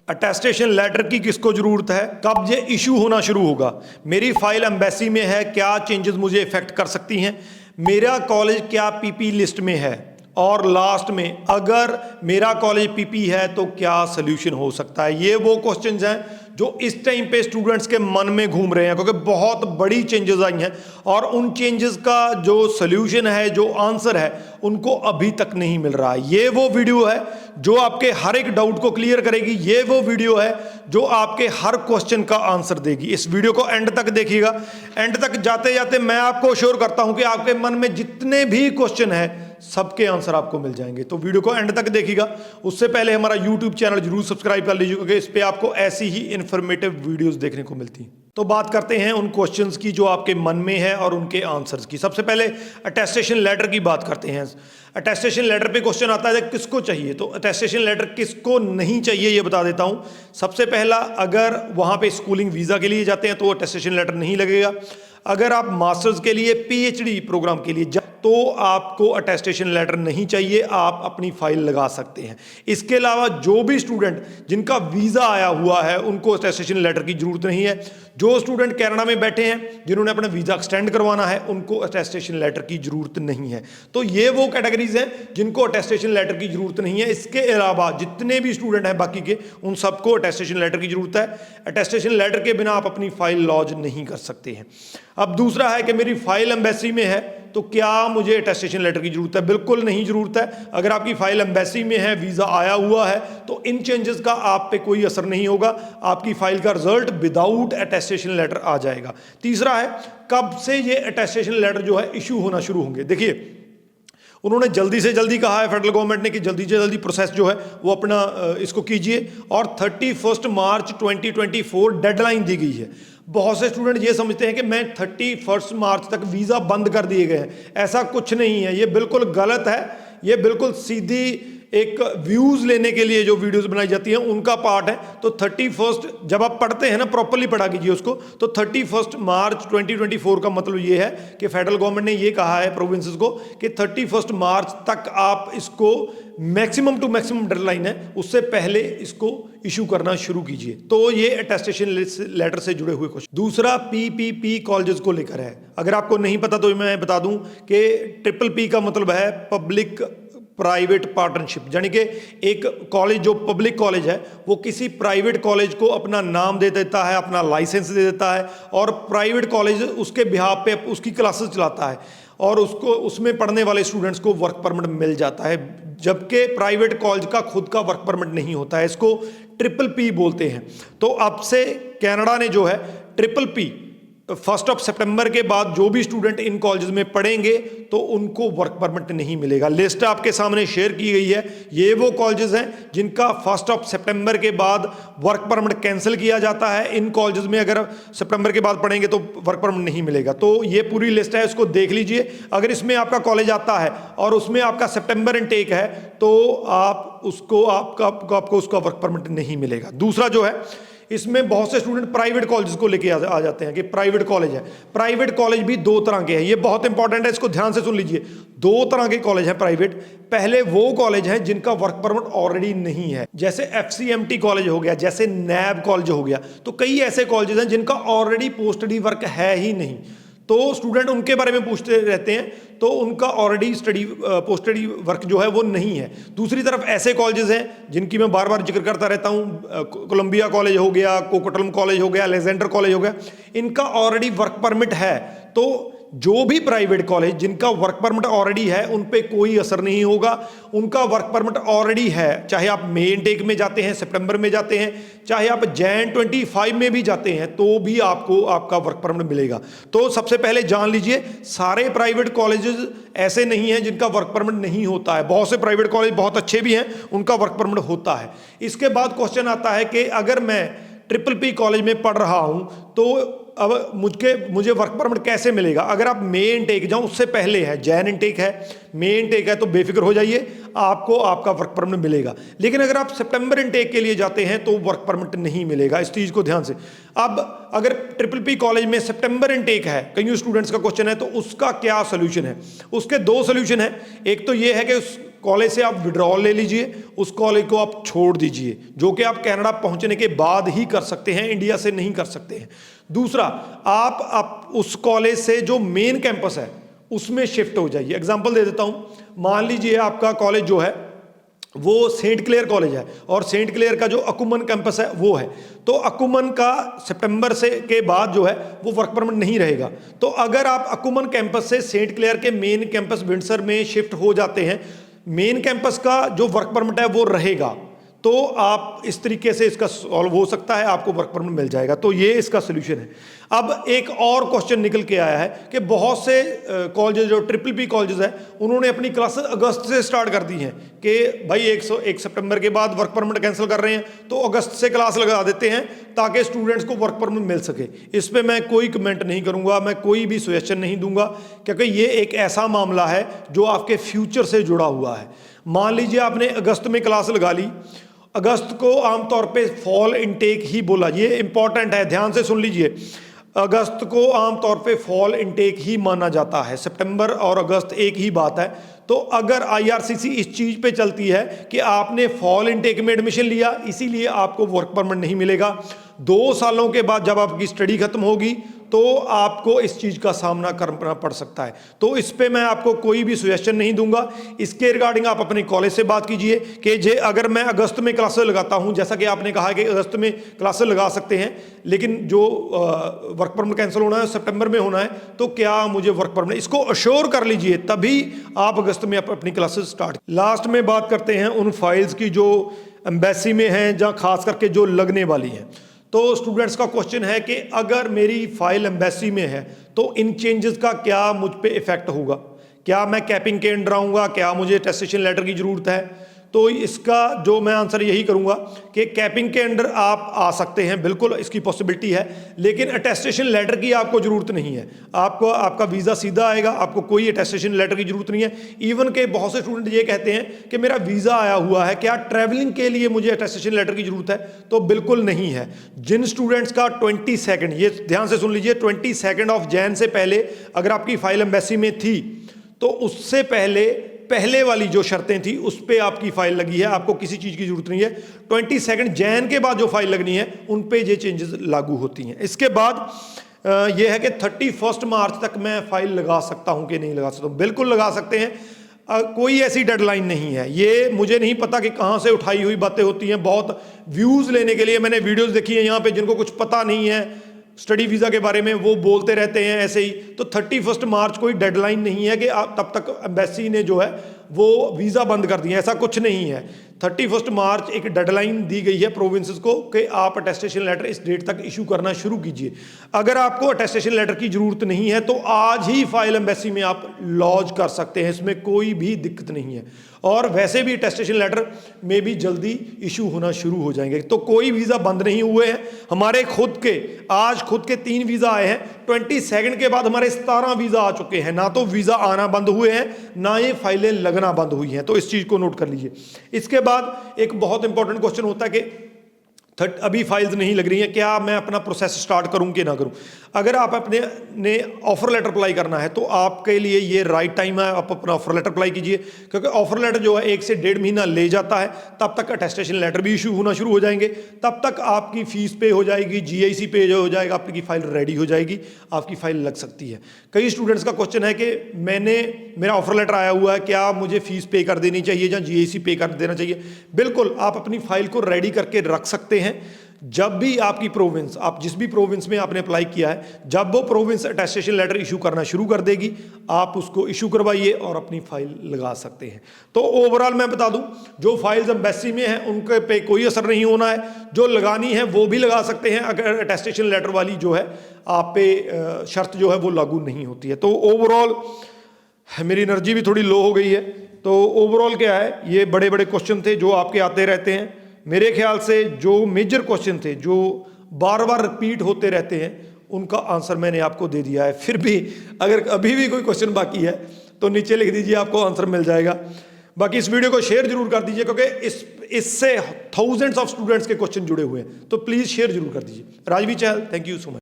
Attestation letter की किसको जरूरत है, कब ये इशू होना शुरू होगा, मेरी फाइल एम्बेसी में है, क्या चेंजेस मुझे इफेक्ट कर सकती हैं, मेरा कॉलेज क्या पीपी लिस्ट में है, और लास्ट में अगर मेरा कॉलेज पीपी है तो क्या सोल्यूशन हो सकता है। ये वो क्वेश्चंस हैं जो इस टाइम पे स्टूडेंट्स के मन में घूम रहे हैं, क्योंकि बहुत बड़ी चेंजेस आई हैं और उन चेंजेस का जो सोल्यूशन है, जो आंसर है, उनको अभी तक नहीं मिल रहा है। ये वो वीडियो है जो आपके हर एक डाउट को क्लियर करेगी, ये वो वीडियो है जो आपके हर क्वेश्चन का आंसर देगी। इस वीडियो को एंड तक देखिएगा। एंड तक जाते जाते मैं आपको श्योर करता हूं कि आपके मन में जितने भी क्वेश्चन है सबके आंसर आपको मिल जाएंगे। तो वीडियो को एंड तक देखिएगा। उससे पहले हमारा यूट्यूब चैनल जरूर सब्सक्राइब कर लीजिए, क्योंकि इस पे आपको ऐसी ही इंफॉर्मेटिव वीडियोस देखने को मिलती हैं। तो बात करते हैं उन क्वेश्चंस की जो आपके मन में है और उनके आंसर्स की। सबसे पहले अटेस्टेशन लेटर की बात करते हैं। अटेस्टेशन लेटर पे क्वेश्चन आता है किसको चाहिए, तो अटेस्टेशन लेटर किसको नहीं चाहिए ये बता देता हूं। सबसे पहला, अगर वहां पे स्कूलिंग वीजा के लिए जाते हैं तो अटेस्टेशन लेटर नहीं लगेगा। अगर आप मास्टर्स के लिए, पीएचडी प्रोग्राम के लिए तो आपको अटेस्टेशन लेटर नहीं चाहिए, आप अपनी फाइल लगा सकते हैं। इसके अलावा जो भी स्टूडेंट जिनका वीजा आया हुआ है उनको अटेस्टेशन लेटर की जरूरत नहीं है। जो स्टूडेंट कनाडा में बैठे हैं जिन्होंने अपना वीजा एक्सटेंड करवाना है उनको अटेस्टेशन लेटर की जरूरत नहीं है। तो ये वो कैटेगरीज हैं जिनको अटेस्टेशन लेटर की जरूरत नहीं है। इसके अलावा जितने भी स्टूडेंट हैं बाकी के, उन सबको अटेस्टेशन लेटर की जरूरत है। अटेस्टेशन लेटर के बिना आप अपनी फाइल लॉन्च नहीं कर सकते हैं। अब दूसरा है कि मेरी फाइल एम्बेसी में है तो क्या मुझे अटेस्टेशन लेटर की जरूरत है? बिल्कुल नहीं जरूरत है। अगर आपकी फाइल एम्बेसी में है, वीजा आया हुआ है, तो इन चेंजेस का आप पे कोई असर नहीं होगा। आपकी फाइल का रिजल्ट विदाउट अटेस्टेशन लेटर आ जाएगा। तीसरा है, कब से ये अटेस्टेशन लेटर जो है इशू होना शुरू होंगे। देखिए, उन्होंने जल्दी से जल्दी कहा है फेडरल गवर्नमेंट ने कि जल्दी से जल्दी प्रोसेस जो है वो अपना इसको कीजिए, और 31 मार्च 2024 डेडलाइन दी गई है। बहुत से स्टूडेंट ये समझते हैं कि मैं 31 मार्च तक वीज़ा बंद कर दिए गए हैं। ऐसा कुछ नहीं है, ये बिल्कुल गलत है। ये बिल्कुल सीधी एक व्यूज़ लेने के लिए जो वीडियोस बनाई जाती हैं उनका पार्ट है। तो 31 जब आप पढ़ते हैं ना, प्रॉपर्ली पढ़ा कीजिए उसको, तो 31 मार्च 2024 का मतलब ये है कि फेडरल गवर्नमेंट ने ये कहा है प्रोविंसेस को कि 31 मार्च तक आप इसको मैक्सिमम टू मैक्सिमम डेडलाइन है, उससे पहले इसको इशू करना शुरू कीजिए। तो ये अटेस्टेशन लेटर से जुड़े हुए क्वेश्चन। दूसरा पीपीपी कॉलेजेस को लेकर है। अगर आपको नहीं पता तो मैं बता दूं कि ट्रिपल पी का मतलब है पब्लिक प्राइवेट पार्टनरशिप, यानी कि एक कॉलेज जो पब्लिक कॉलेज है वो किसी प्राइवेट कॉलेज को अपना नाम दे देता है, अपना लाइसेंस दे देता है, और प्राइवेट कॉलेज उसके बिहाफ पे उसकी क्लासेस चलाता है और उसको उसमें पढ़ने वाले स्टूडेंट्स को वर्क परमिट मिल जाता है, जबकि प्राइवेट कॉलेज का खुद का वर्क परमिट नहीं होता है। इसको ट्रिपल पी बोलते हैं। तो अब से कनाडा ने जो है ट्रिपल पी 1 सितंबर के बाद जो भी स्टूडेंट इन कॉलेजेस में पढ़ेंगे तो उनको वर्क परमिट नहीं मिलेगा। लिस्ट आपके सामने शेयर की गई है। ये वो कॉलेजेस हैं जिनका 1 सितंबर के बाद वर्क परमिट कैंसिल किया जाता है। इन कॉलेजेस में अगर सितंबर के बाद पढ़ेंगे तो वर्क परमिट नहीं मिलेगा। तो ये पूरी लिस्ट है, इसको देख लीजिए। अगर इसमें आपका कॉलेज आता है और उसमें आपका सितंबर इनटेक है तो आप उसको आपको उसका वर्क परमिट नहीं मिलेगा। दूसरा जो है, इसमें बहुत से स्टूडेंट प्राइवेट कॉलेज को लेके आ जाते हैं कि प्राइवेट कॉलेज है। प्राइवेट कॉलेज भी दो तरह के हैं, ये बहुत इंपॉर्टेंट है, इसको ध्यान से सुन लीजिए। दो तरह के कॉलेज हैं प्राइवेट। पहले वो कॉलेज हैं जिनका वर्क परमिट ऑलरेडी नहीं है, जैसे एफसीएमटी कॉलेज हो गया, जैसे नैब कॉलेज हो गया। तो कई ऐसे कॉलेजेस हैं जिनका ऑलरेडी पोस्ट स्टडी वर्क है ही नहीं, तो स्टूडेंट उनके बारे में पूछते रहते हैं, तो उनका ऑलरेडी पोस्ट स्टडी वर्क जो है वो नहीं है। दूसरी तरफ ऐसे कॉलेजेस हैं जिनकी मैं बार बार जिक्र करता रहता हूँ, कोलंबिया कॉलेज हो गया, कोकोटलम कॉलेज हो गया, अलेक्जेंडर कॉलेज हो गया, इनका ऑलरेडी वर्क परमिट है। तो जो भी प्राइवेट कॉलेज जिनका वर्क परमिट ऑलरेडी है उन पे कोई असर नहीं होगा। उनका वर्क परमिट ऑलरेडी है, चाहे आप मई इनटेक में जाते हैं, सितंबर में जाते हैं, चाहे आप जैन 25 में भी जाते हैं, तो भी आपको आपका वर्क परमिट मिलेगा। तो सबसे पहले जान लीजिए, सारे प्राइवेट कॉलेजेस ऐसे नहीं हैं जिनका वर्क परमिट नहीं होता है। बहुत से प्राइवेट कॉलेज बहुत अच्छे भी हैं, उनका वर्क परमिट होता है। इसके बाद क्वेश्चन आता है कि अगर मैं ट्रिपल पी कॉलेज में पढ़ रहा हूं तो अब मुझे वर्क परमिट कैसे मिलेगा। अगर आप मई इनटेक जाओ, उससे पहले है जैन इनटेक है, मई इनटेक है, तो बेफिक्र हो जाइए, आपको आपका वर्क परमिट मिलेगा। लेकिन अगर आप सितंबर इनटेक के लिए जाते हैं तो वर्क परमिट नहीं मिलेगा। इस चीज़ को ध्यान से। अब अगर ट्रिपल पी कॉलेज में सितंबर इनटेक है, कई स्टूडेंट्स का क्वेश्चन है, तो उसका क्या सोल्यूशन है। उसके दो सोल्यूशन है। एक तो ये है कि उस कॉलेज से आप विड्रॉल ले लीजिए, उस कॉलेज को आप छोड़ दीजिए, जो कि आप कनाडा पहुंचने के बाद ही कर सकते हैं, इंडिया से नहीं कर सकते हैं। दूसरा, आप उस कॉलेज से जो मेन कैंपस है उसमें शिफ्ट हो जाइए। एग्जांपल दे देता हूं, मान लीजिए आपका कॉलेज जो है वो सेंट क्लेयर कॉलेज है और सेंट क्लेयर का जो अकुमन कैंपस है वो है, तो अकुमन का सितंबर से के बाद जो है वो वर्क परमिट नहीं रहेगा। तो अगर आप अकुमन कैंपस से सेंट क्लेयर के मेन कैंपस विंडसर में शिफ्ट हो जाते हैं, मेन कैंपस का जो वर्क परमिट है वो रहेगा, तो आप इस तरीके से इसका सॉल्व हो सकता है, आपको वर्क परमिट मिल जाएगा। तो ये इसका सोल्यूशन है। अब एक और क्वेश्चन निकल के आया है कि बहुत से कॉलेजेस जो ट्रिपल P कॉलेजेस हैं उन्होंने अपनी क्लासेस अगस्त से स्टार्ट कर दी हैं कि भाई 1 सितंबर के बाद वर्क परमिट कैंसिल कर रहे हैं तो अगस्त से क्लास लगा देते हैं ताकि स्टूडेंट्स को वर्क परमिट मिल सके। इस पर मैं कोई कमेंट नहीं करूंगा, मैं कोई भी सजेशन नहीं दूंगा, क्योंकि ये एक ऐसा मामला है जो आपके फ्यूचर से जुड़ा हुआ है। मान लीजिए आपने अगस्त में क्लास लगा ली, अगस्त को आमतौर पे फॉल इनटेक ही बोला, ये इंपॉर्टेंट है, ध्यान से सुन लीजिए। अगस्त को आमतौर पे फॉल इनटेक ही माना जाता है, सितंबर और अगस्त एक ही बात है। तो अगर IRCC इस चीज़ पे चलती है कि आपने फॉल इनटेक में एडमिशन लिया इसीलिए आपको वर्क परमिट नहीं मिलेगा, 2 सालों के बाद जब आपकी स्टडी खत्म होगी तो आपको इस चीज़ का सामना करना पड़ सकता है। तो इस पे मैं आपको कोई भी सजेशन नहीं दूंगा। इसके रिगार्डिंग आप अपने कॉलेज से बात कीजिए कि अगर मैं अगस्त में क्लासेस लगाता हूं, जैसा कि आपने कहा कि अगस्त में क्लासेस लगा सकते हैं, लेकिन जो वर्क परमिट कैंसिल होना है सितंबर में होना है, तो क्या मुझे वर्क परमिट, इसको अश्योर कर लीजिए, तभी आप अगस्त में अपनी क्लासेस स्टार्ट। लास्ट में बात करते हैं उन फाइल्स की जो एम्बेसी में हैं, जहाँ खास करके जो लगने वाली हैं। तो स्टूडेंट्स का क्वेश्चन है कि अगर मेरी फाइल एम्बेसी में है तो इन चेंजेस का क्या मुझ पे इफेक्ट होगा, क्या मैं कैपिंग के अंडर आऊँगा, क्या मुझे अटेस्टेशन लेटर की ज़रूरत है। तो इसका जो मैं आंसर यही करूंगा कि कैपिंग के अंडर आप आ सकते हैं, बिल्कुल इसकी पॉसिबिलिटी है, लेकिन अटेस्टेशन लेटर की आपको ज़रूरत नहीं है। आपको आपका वीज़ा सीधा आएगा, आपको कोई अटेस्टेशन लेटर की ज़रूरत नहीं है। इवन के बहुत से स्टूडेंट ये कहते हैं कि मेरा वीज़ा आया हुआ है, क्या ट्रैवलिंग के लिए मुझे अटेस्टेशन लेटर की ज़रूरत है, तो बिल्कुल नहीं है। जिन स्टूडेंट्स का 22 ये ध्यान से सुन लीजिए, 22 जनवरी से पहले अगर आपकी फाइल एम्बेसी में थी तो उससे पहले वाली जो शर्तें थी उस पर आपकी फाइल लगी है, आपको किसी चीज़ की जरूरत नहीं है। 22 जनवरी के बाद जो फाइल लगनी है उन पे ये चेंजेस लागू होती हैं। इसके बाद ये है कि 31 मार्च तक मैं फाइल लगा सकता हूं कि नहीं लगा सकता हूं, बिल्कुल लगा सकते हैं। कोई ऐसी डेडलाइन नहीं है। ये मुझे नहीं पता कि कहाँ से उठाई हुई बातें होती हैं, बहुत व्यूज़ लेने के लिए मैंने वीडियोज़ देखी है यहाँ पर, जिनको कुछ पता नहीं है स्टडी वीज़ा के बारे में वो बोलते रहते हैं ऐसे ही। तो 31 मार्च कोई डेडलाइन नहीं है कि आप तब तक एम्बेसी ने जो है वो वीज़ा बंद कर दिया, ऐसा कुछ नहीं है। 31 मार्च एक डेडलाइन दी गई है प्रोविंसेस को कि आप अटेस्टेशन लेटर इस डेट तक इशू करना शुरू कीजिए। अगर आपको अटेस्टेशन लेटर की ज़रूरत नहीं है तो आज ही फाइल एम्बेसी में आप लॉन्च कर सकते हैं, इसमें कोई भी दिक्कत नहीं है। और वैसे भी अटेस्टेशन लेटर में भी जल्दी इशू होना शुरू हो जाएंगे, तो कोई वीज़ा बंद नहीं हुए हैं। हमारे खुद के 3 वीज़ा आए हैं, 22 के बाद हमारे 17 वीज़ा आ चुके हैं। ना तो वीज़ा आना बंद हुए हैं, ना ये फाइलें लगना बंद हुई हैं, तो इस चीज़ को नोट कर लीजिए। इसके बाद एक बहुत इंपॉर्टेंट क्वेश्चन होता है कि अभी फाइल्स नहीं लग रही हैं, क्या मैं अपना प्रोसेस स्टार्ट करूं कि ना करूं। अगर आप अपने ने ऑफर लेटर अप्लाई करना है तो आपके लिए ये राइट टाइम है, आप अपना ऑफर लेटर अप्लाई कीजिए, क्योंकि ऑफर लेटर जो है 1 से 1.5 महीना ले जाता है। तब तक अटेस्टेशन लेटर भी इशू होना शुरू हो जाएंगे, तब तक आपकी फीस पे हो जाएगी, GIC पे हो जाएगा, आपकी फाइल रेडी हो जाएगी, आपकी फाइल लग सकती है। कई स्टूडेंट्स का क्वेश्चन है कि मेरा ऑफर लेटर आया हुआ है, क्या मुझे फीस पे कर देनी चाहिए या GIC पे कर देना चाहिए। बिल्कुल आप अपनी फाइल को रेडी करके रख सकते हैं। जब भी आपकी प्रोविंस, आप जिस भी प्रोविंस में आपने अप्लाई किया है, जब वो प्रोविंस अटेस्टेशन लेटर इशू करना शुरू कर देगी, आप उसको इशू करवाइए और अपनी फाइल लगा सकते हैं। तो ओवरऑल मैं बता दूं, जो फाइल्स एम्बेसी में हैं उनके पे कोई असर नहीं होना है, जो लगानी है वो भी लगा सकते हैं अगर अटेस्टेशन लेटर वाली जो है आप पे शर्त जो है वो लागू नहीं होती है। तो ओवरऑल मेरी एनर्जी भी थोड़ी लो हो गई है। तो ओवरऑल क्या है, ये बड़े बड़े क्वेश्चन थे जो आपके आते रहते हैं। मेरे ख्याल से जो मेजर क्वेश्चन थे जो बार बार रिपीट होते रहते हैं उनका आंसर मैंने आपको दे दिया है। फिर भी अगर अभी भी कोई क्वेश्चन बाकी है तो नीचे लिख दीजिए, आपको आंसर मिल जाएगा। बाकी इस वीडियो को शेयर जरूर कर दीजिए, क्योंकि इससे थाउजेंड्स ऑफ स्टूडेंट्स के क्वेश्चन जुड़े हुए हैं, तो प्लीज़ शेयर जरूर कर दीजिए। राजवी चहल, थैंक यू सो मच।